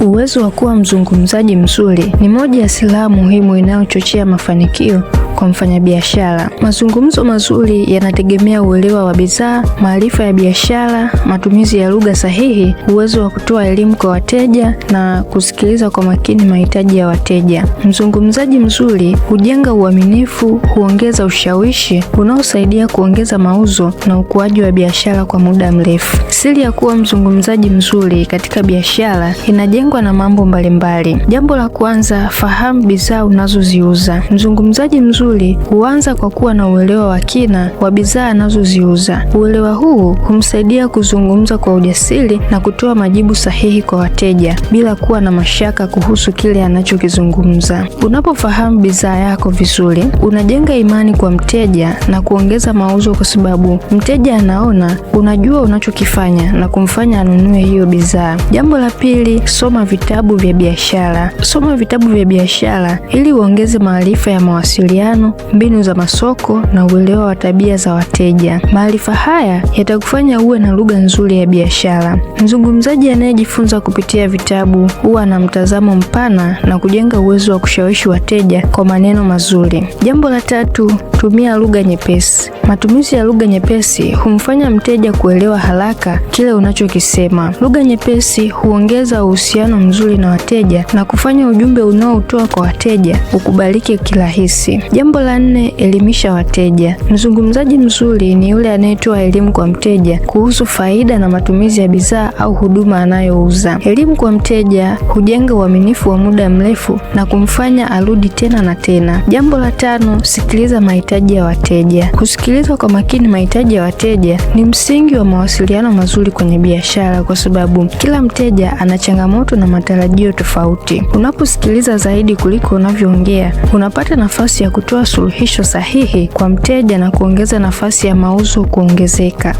Uwezo wa kuwa mzungumzaji mzuri ni moja ya silaha muhimu inayochochea mafanikio kwa mfanyabiashara. Mazungumzo mazuri yanategemea uelewa wa bidhaa, maarifa ya biashara, matumizi ya lugha sahihi, uwezo wa kutoa elimu kwa wateja na kusikiliza kwa makini mahitaji ya wateja. Mzungumzaji mzuri hujenga uaminifu, huongeza ushawishi unaosaidia kuongeza mauzo na ukuaji wa biashara kwa muda mrefu. Siri ya kuwa mzungumzaji mzuri katika biashara inajengwa na mambo mbalimbali. Jambo la kwanza, fahamu bidhaa unazoziuza. Mzungumzaji mzuri huanza kwa kuwa na uelewa wa kina wa bidhaa anazoziuza. Uelewa huu humsaidia kuzungumza kwa ujasiri na kutoa majibu sahihi kwa wateja bila kuwa na mashaka kuhusu kile anachokizungumza. Unapofahamu bidhaa yako vizuri, unajenga imani kwa mteja na kuongeza mauzo, kwa sababu mteja anaona unajua unachokifanya na kumfanya anunue hiyo bidhaa. Jambo la pili, soma vitabu vya biashara. Soma vitabu vya biashara ili uongeze maarifa ya mawasiliano, mbinu za masoko na uelewa wa tabia za wateja. Maarifa haya yatakufanya uwe na lugha nzuri ya biashara. Mzungumzaji anayejifunza kupitia vitabu huwa na mtazamo mpana na kujenga uwezo wa kushawishi wateja kwa maneno mazuri. Jambo la tatu, tumia lugha nyepesi. Matumizi ya lugha nyepesi humfanya mteja kuelewa haraka kile unachokisema. Lugha nyepesi huongeza uhusiano mzuri na wateja na kufanya ujumbe unaotoa kwa wateja ukubalike kirahisi. Jambo la nne, elimisha wateja. Mzungumzaji mzuri ni yule anayetoa elimu kwa mteja kuhusu faida na matumizi ya bidhaa au huduma anayouza. Elimu kwa mteja hujenga uaminifu wa muda mrefu na kumfanya arudi tena na tena. Jambo la tano, sikiliza mahitaji ya wateja. Kusikiliza kwa makini mahitaji ya wateja ni msingi wa mawasiliano mazuri kwenye biashara, kwa sababu kila mteja ana changamoto na matarajio tofauti. Unaposikiliza zaidi kuliko unavyoongea, unapata nafasi ya kutoa suluhisho sahihi kwa mteja na kuongeza nafasi ya mauzo kuongezeka.